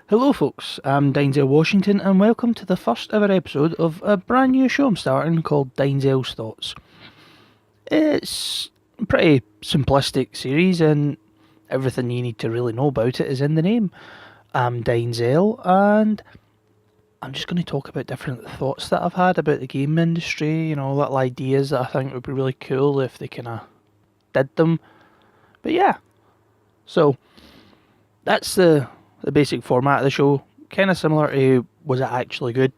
Hello folks, I'm Dynzel Washington and welcome to the first ever episode of a brand new show I'm starting called Dynzel's Thoughts. It's a pretty simplistic series and everything you need to really know about it is in the name. I'm Dynzel and I'm just going to talk about different thoughts that I've had about the game industry, little ideas that I think would be really cool if they kind of did them. But yeah, so that's the basic format of the show, kind of similar to Was It Actually Good?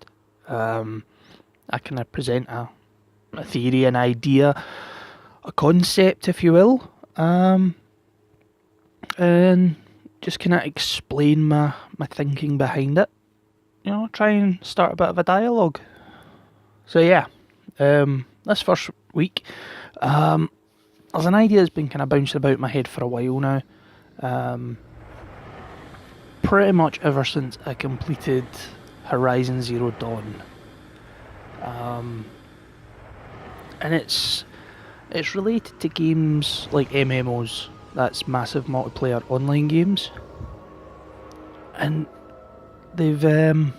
I kind of present a theory, an idea, a concept, if you will, and just kind of explain my thinking behind it. Try and start a bit of a dialogue. So yeah, this first week, there's an idea that's been kind of bouncing about my head for a while now. Pretty much ever since I completed Horizon Zero Dawn. And it's related to games like MMOs, that's massive multiplayer online games. And they're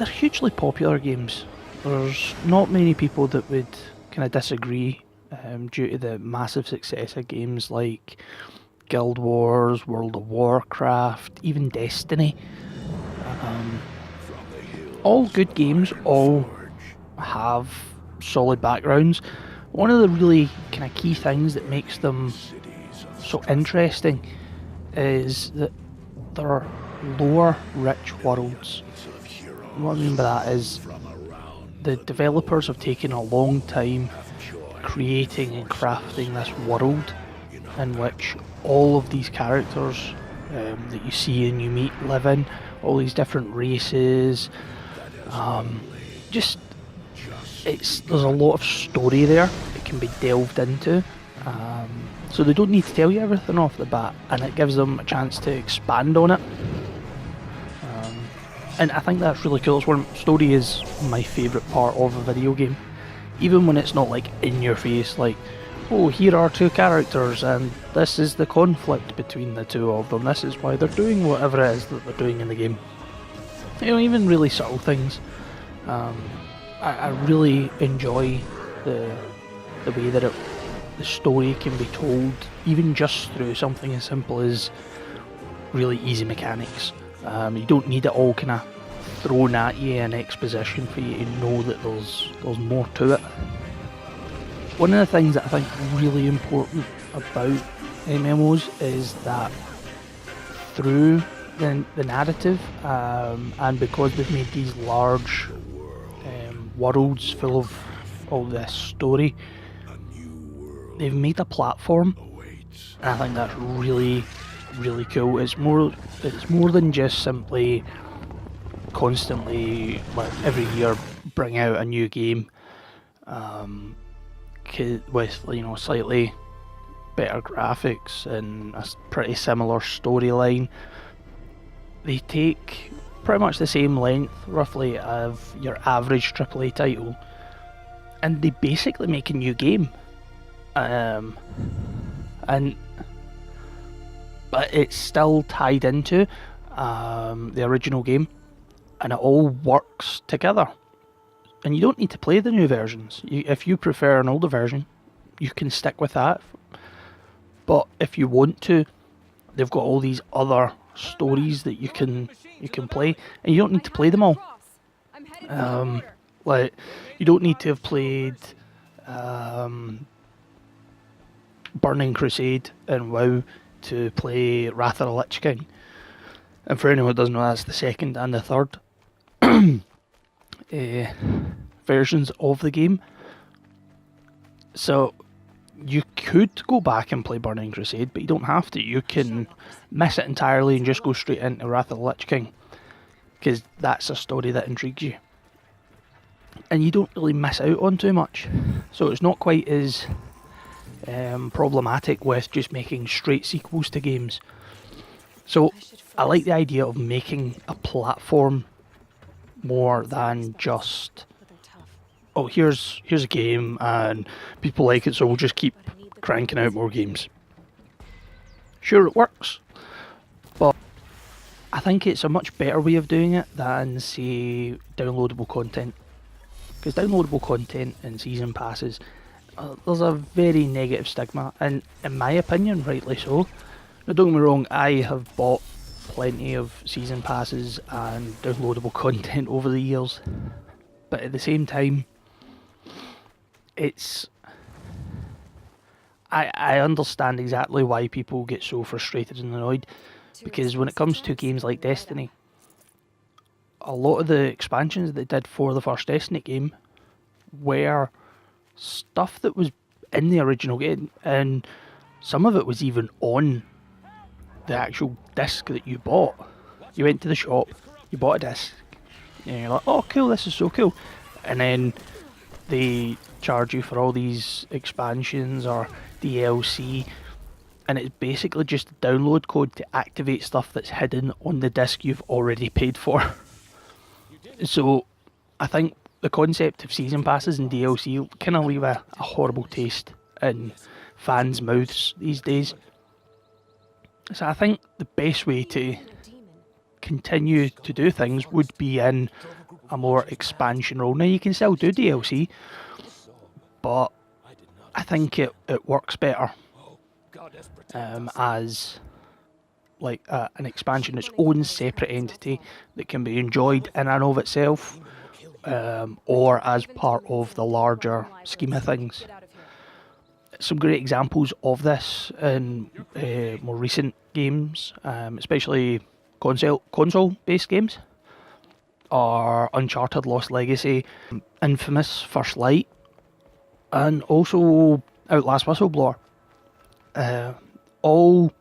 hugely popular games. There's not many people that would kind of disagree due to the massive success of games like Guild Wars, World of Warcraft, even Destiny. All good games, all have solid backgrounds. One of the really kind of key things that makes them so interesting is that they're lore rich worlds. And what I mean by that is the developers have taken a long time creating and crafting this world in which all of these characters that you see and you meet live in, all these different races. There's a lot of story there that can be delved into. So they don't need to tell you everything off the bat, and it gives them a chance to expand on it. And I think that's really cool. Story is my favourite part of a video game, even when it's not like in your face, like, oh, here are two characters and this is the conflict between the two of them, this is why they're doing whatever it is that they're doing in the game. Even really subtle things. I really enjoy the way that the story can be told, even just through something as simple as really easy mechanics. You don't need it all kind of thrown at you in exposition for you to know that there's more to it. One of the things that I think is really important about MMOs is that through the narrative, and because they've made these large worlds full of all this story, they've made a platform, and I think that's really, really cool. It's more than just simply constantly, like, every year bring out a new game. With slightly better graphics and a pretty similar storyline. They take pretty much the same length, roughly, of your average AAA title, and they basically make a new game. But it's still tied into the original game, and it all works together. And you don't need to play the new versions. If you prefer an older version, you can stick with that. But if you want to, they've got all these other stories that you can play, and you don't need to play them all. Like, you don't need to have played Burning Crusade and WoW to play Wrath of the Lich King. And for anyone who doesn't know, that's the second and the third versions of the game. So you could go back and play Burning Crusade, but you don't have to. You can miss it entirely and just go straight into Wrath of the Lich King, because that's a story that intrigues you. And you don't really miss out on too much. So it's not quite as problematic with just making straight sequels to games. So I like the idea of making a platform more than just, oh, here's a game and people like it, so we'll just keep cranking out more games. Sure, it works, but I think it's a much better way of doing it than, say, downloadable content. Because downloadable content and season passes, there's a very negative stigma, and in my opinion, rightly so. Now, don't get me wrong, I have bought plenty of season passes and downloadable content over the years, but at the same time, it's... I understand exactly why people get so frustrated and annoyed, because when it comes to games like Destiny, a lot of the expansions they did for the first Destiny game were stuff that was in the original game, and some of it was even on the actual disc that you bought. You went to the shop, you bought a disc, and you're like, oh cool, this is so cool. And then they charge you for all these expansions or DLC, and it's basically just a download code to activate stuff that's hidden on the disc you've already paid for. So I think the concept of season passes and DLC kind of leave a horrible taste in fans' mouths these days. So I think the best way to continue to do things would be in a more expansion role. Now you can still do DLC, but I think it works better as like an expansion, its own separate entity that can be enjoyed in and of itself, or as part of the larger scheme of things. Some great examples of this in more recent games, especially console-based games, are Uncharted Lost Legacy, Infamous First Light, and also Outlast Whistleblower. All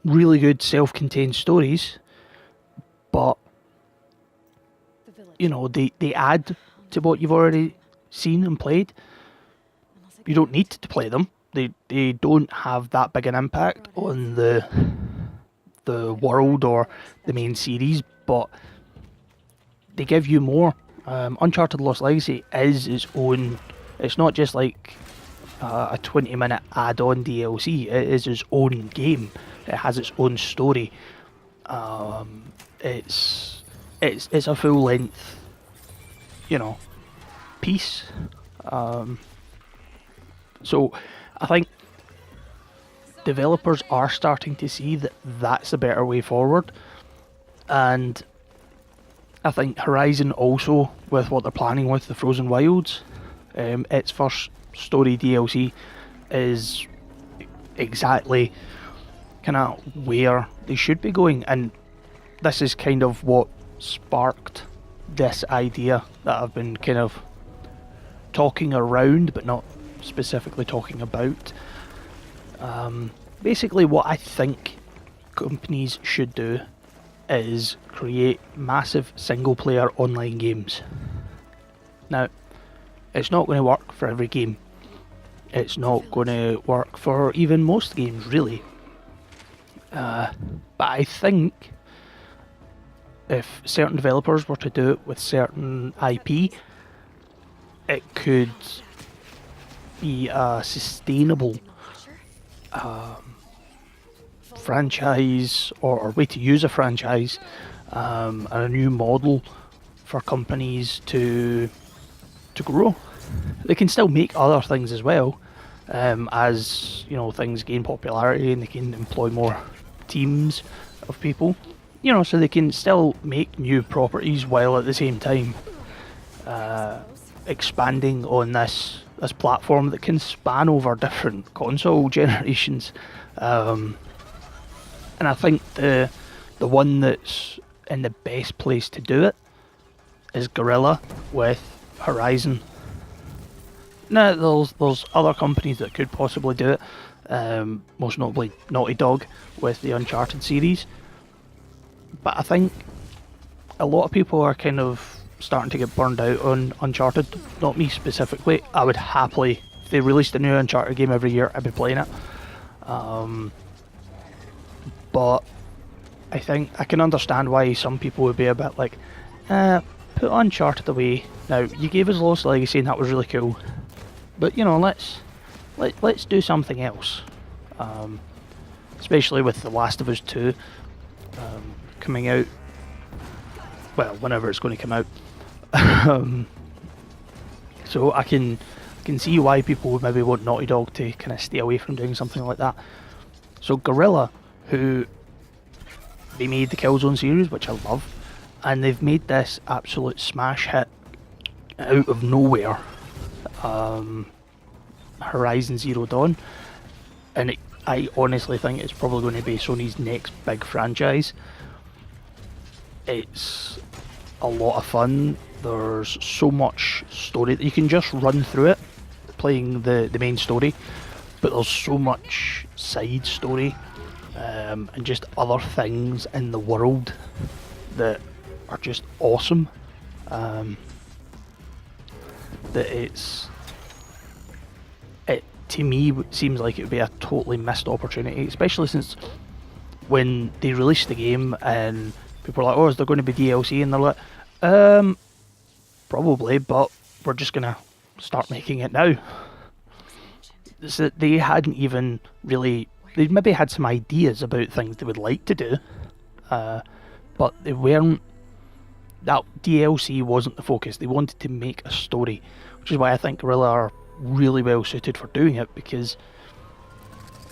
really good self-contained stories, but you know, they add to what you've already seen and played. You don't need to play them. They don't have that big an impact on the world or the main series, but they give you more. Uncharted Lost Legacy is its own. It's not just like a 20-minute add-on DLC. It is its own game. It has its own story. It's a full-length, you know, piece. So I think developers are starting to see that that's a better way forward, and I think Horizon also, with what they're planning with the Frozen Wilds, its first story DLC is exactly kind of where they should be going, and this is kind of what sparked this idea that I've been kind of talking around but not specifically talking about. Basically what I think companies should do is create massive single player online games. Now, it's not going to work for every game. It's not going to work for even most games, really. But I think if certain developers were to do it with certain IP, it could be a sustainable franchise, or way to use a franchise, and a new model for companies to grow. They can still make other things as well, as you know, things gain popularity and they can employ more teams of people, you know, so they can still make new properties while at the same time expanding on this platform that can span over different console generations. And I think the one that's in the best place to do it is Guerrilla with Horizon. Now, there's other companies that could possibly do it, most notably Naughty Dog with the Uncharted series. But I think a lot of people are kind of starting to get burned out on Uncharted. Not me specifically. I would happily, if they released a new Uncharted game every year, I'd be playing it. But I think I can understand why some people would be a bit like, put Uncharted away. Now, you gave us Lost Legacy and that was really cool, but you know, let's do something else. Especially with The Last of Us 2. coming out. Well, whenever it's going to come out. So I can see why people would maybe want Naughty Dog to kind of stay away from doing something like that. So Guerrilla, who they made the Killzone series, which I love, and they've made this absolute smash hit out of nowhere, Horizon Zero Dawn, and I honestly think it's probably going to be Sony's next big franchise. It's a lot of fun. There's so much story that you can just run through it, playing the main story, but there's so much side story and just other things in the world that are just awesome. That it to me seems like it would be a totally missed opportunity, especially since when they released the game and people are like, oh, is there going to be DLC? And they're like, probably, but we're just going to start making it now. So they hadn't even really, they maybe had some ideas about things they would like to do, but they weren't, that DLC wasn't the focus. They wanted to make a story, which is why I think Guerrilla are really well suited for doing it, because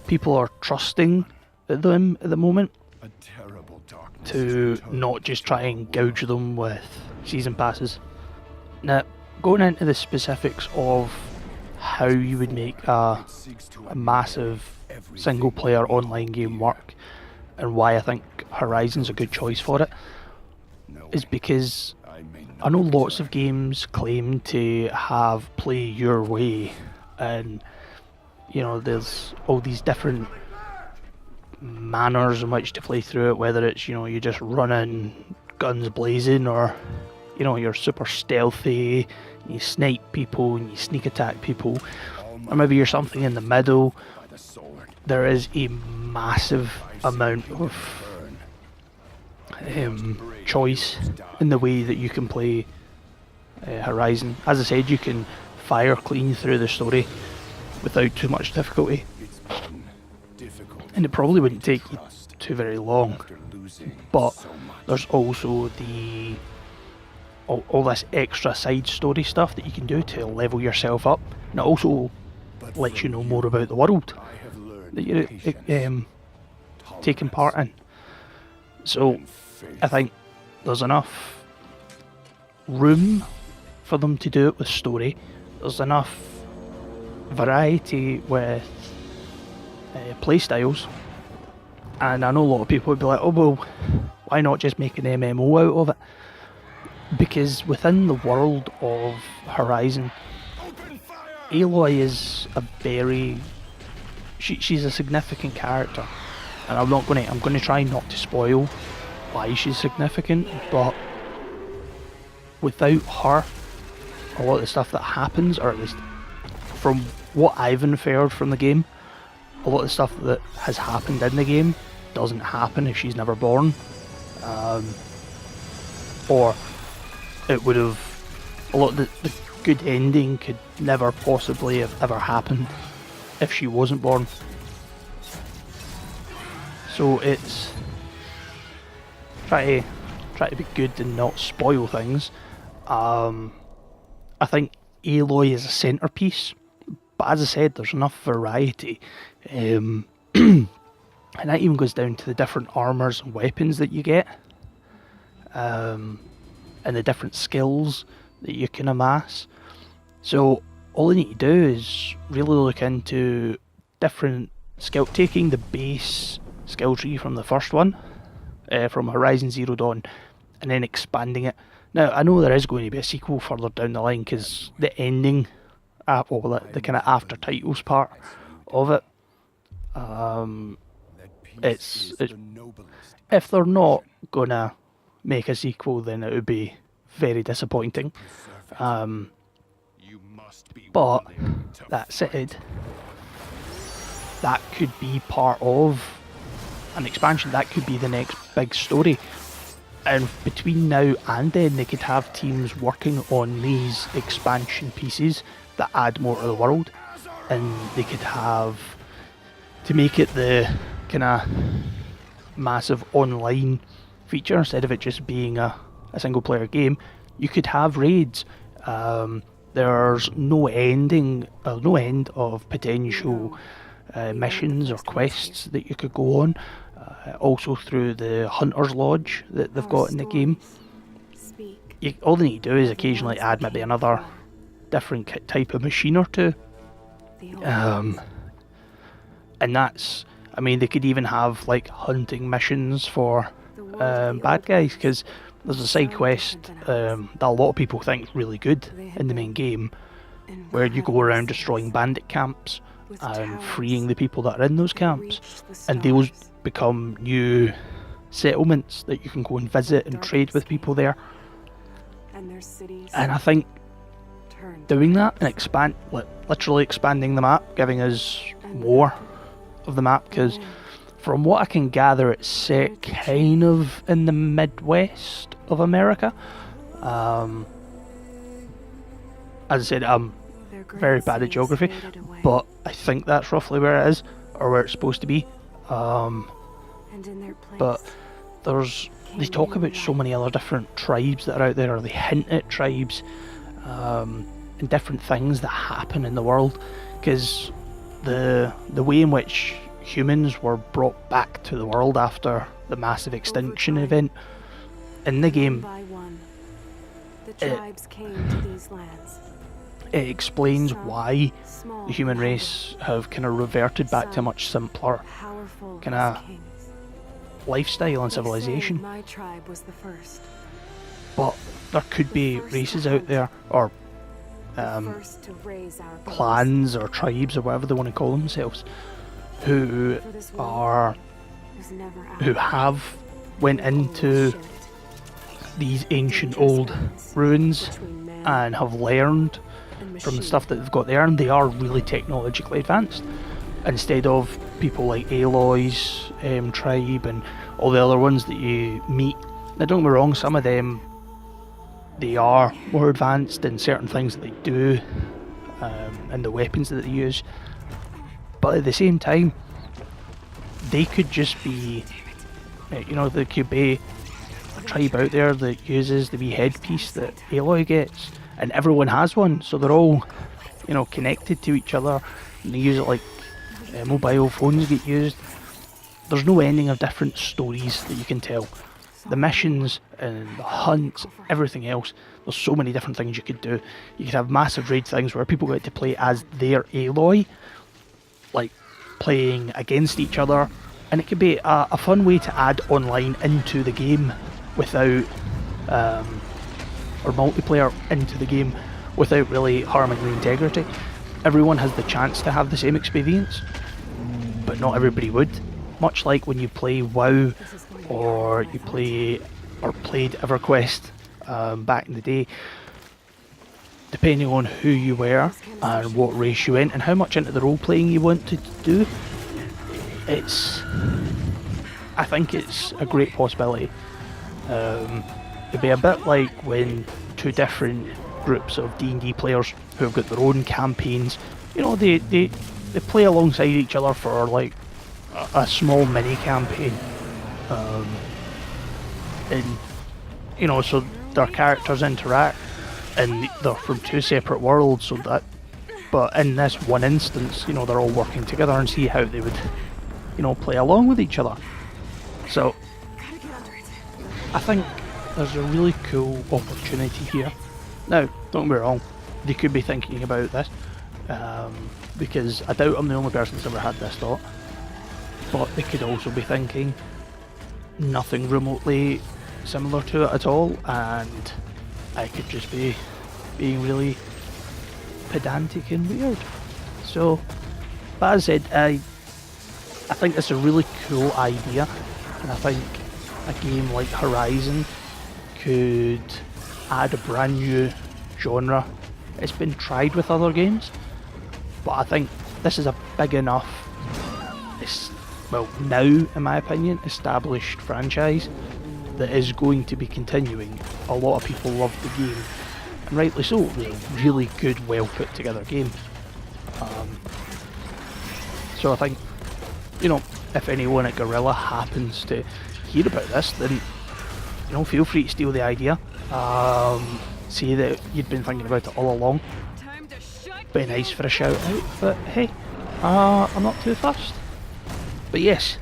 people are trusting them at the moment to not just try and gouge them with season passes. Now, going into the specifics of how you would make a massive single player online game work, and why I think Horizon's a good choice for it, is because I know lots of games claim to have play your way, and you know, there's all these different manners in which to play through it, whether it's, you know, you just run in guns blazing, or you know, you're super stealthy, you snipe people and you sneak attack people, or maybe you're something in the middle. There is a massive amount of choice in the way that you can play Horizon. As I said, you can fire clean through the story without too much difficulty, and it probably wouldn't take you too very long. But there's also all this extra side story stuff that you can do to level yourself up, and it also lets you know more about the world that you're taking part in. So I think there's enough room for them to do it with story. There's enough variety with playstyles, and I know a lot of people would be like, oh well, why not just make an MMO out of it? Because within the world of Horizon, Aloy is a very, she's a significant character, and I'm going to try not to spoil why she's significant, but without her, a lot of the stuff that happens, or at least from what I've inferred from the game, a lot of the stuff that has happened in the game doesn't happen if she's never born, or it would have, a lot of the good ending could never possibly have ever happened if she wasn't born. So it's try to be good and not spoil things. I think Aloy is a centerpiece, but as I said, there's enough variety, and that even goes down to the different armors and weapons that you get, and the different skills that you can amass. So all you need to do is really look into different skill, taking the base skill tree from the first one, from Horizon Zero Dawn, and then expanding it. Now, I know there is going to be a sequel further down the line, because the ending, the kind of after titles part of it, it's if they're not gonna make a sequel, then it would be very disappointing. But that said, that could be part of an expansion. That could be the next big story, and between now and then they could have teams working on these expansion pieces that add more to the world, and they could have, to make it the kind of massive online feature. Instead of it just being a single player game, you could have raids. There's no end of potential missions or quests that you could go on. Also through the Hunter's Lodge that they've got in the game. All they need to do is occasionally add maybe another different type of machine or two. And that's, I mean, they could even have like hunting missions for bad guys, because there's a side quest that a lot of people think is really good in the main game, where you go around destroying bandit camps and freeing the people that are in those camps, and those become new settlements that you can go and visit and trade with people there. And I think doing that and literally expanding the map, giving us more of the map, because from what I can gather it's set kind of in the Midwest of America. As I said, I'm very bad at geography, but I think that's roughly where it is, or where it's supposed to be. But they talk about so many other different tribes that are out there, or they hint at tribes and different things that happen in the world, because the way in which humans were brought back to the world after the massive extinction event in the game, it explains why the human race have kind of reverted back to a much simpler kind of lifestyle and civilization. But there could be races out there, or clans or tribes or whatever they want to call themselves, who have went into these ancient old ruins and have learned from the stuff that they've got there, and they are really technologically advanced, instead of people like Aloy's tribe and all the other ones that you meet. Now don't get me wrong, some of them, they are more advanced in certain things that they do and the weapons that they use, but at the same time they could just be, there could be a tribe out there that uses the wee headpiece that Aloy gets, and everyone has one, so they're all connected to each other, and they use it like mobile phones get used. There's no ending of different stories that you can tell. The missions and the hunts, everything else, there's so many different things you could do. You could have massive raid things where people get to play as their Aloy, like playing against each other, and it could be a fun way to add online into the game without or multiplayer into the game without really harming the integrity. Everyone has the chance to have the same experience, but not everybody would. Much like when you play WoW, or you played EverQuest back in the day, depending on who you were and what race you went and how much into the role playing you wanted to do, I think it's a great possibility. It'd be a bit like when two different groups of D&D players who have got their own campaigns, they play alongside each other for like a small mini campaign, and so their characters interact, and they're from two separate worlds, but in this one instance, they're all working together, and see how they would play along with each other. So I think there's a really cool opportunity here. Now, don't get me wrong, they could be thinking about this, because I doubt I'm the only person that's ever had this thought, but they could also be thinking nothing remotely similar to it at all, and I could just be being really pedantic and weird. So, but as I said, I think it's a really cool idea, and I think a game like Horizon could add a brand new genre. It's been tried with other games, but I think this is a big enough, now in my opinion, established franchise that is going to be continuing. A lot of people love the game, and rightly so. It was a really good, well put together game. So I think, if anyone at Guerrilla happens to hear about this, then feel free to steal the idea. Say that you'd been thinking about it all along. Be nice for a shout out, but hey, I'm not too fussed. But yes,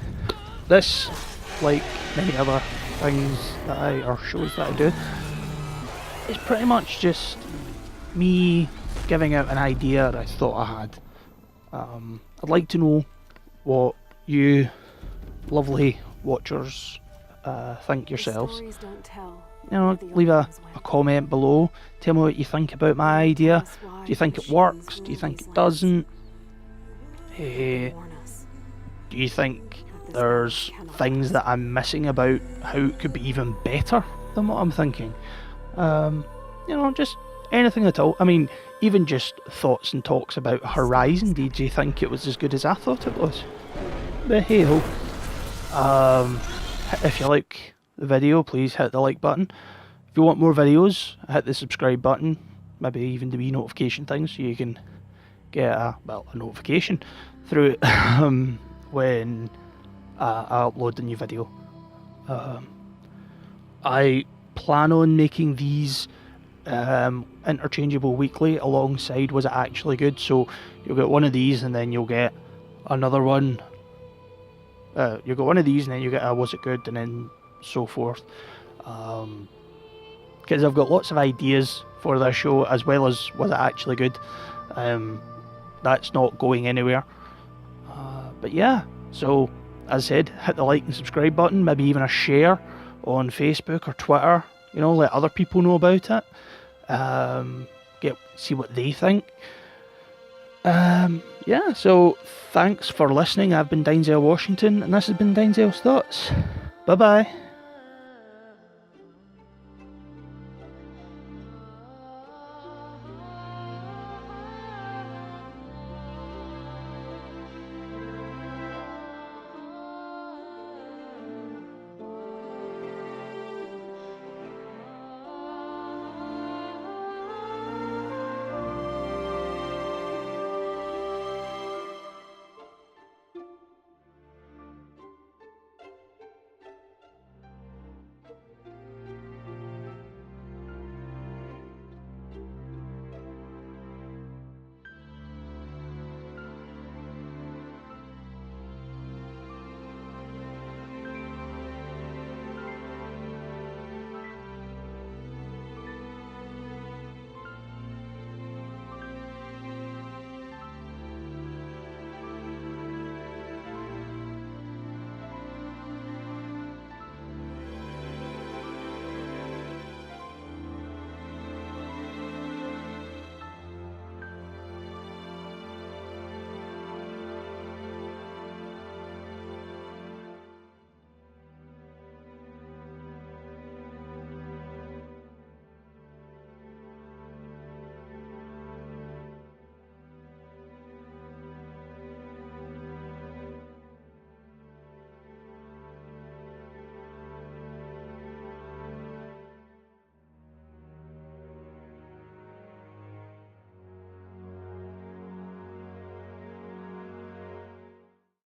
this, like many other things or shows that I do, is pretty much just me giving out an idea that I thought I had. I'd like to know what you lovely watchers think yourselves. Leave a comment below. Tell me what you think about my idea. Do you think it works? Do you think it doesn't? Do you think there's things that I'm missing about how it could be even better than what I'm thinking? Just anything at all. I mean, even just thoughts and talks about Horizon. Did you think it was as good as I thought it was? But hey ho. If you like the video, please hit the like button. If you want more videos, hit the subscribe button. Maybe even the wee notification thing so you can get a notification through it when I upload the new video. I plan on making these interchangeable weekly alongside Was It Actually Good, so you'll get one of these and then you'll get another one. You'll get one of these and then you get a Was It Good, and then so forth. Because I've got lots of ideas for this show, as well as Was It Actually Good. That's not going anywhere. But yeah, so as I said, hit the like and subscribe button, maybe even a share on Facebook or Twitter. Let other people know about it. See what they think. Yeah, so thanks for listening. I've been Dynzel Washington, and this has been Dynzel's Thoughts. Bye bye.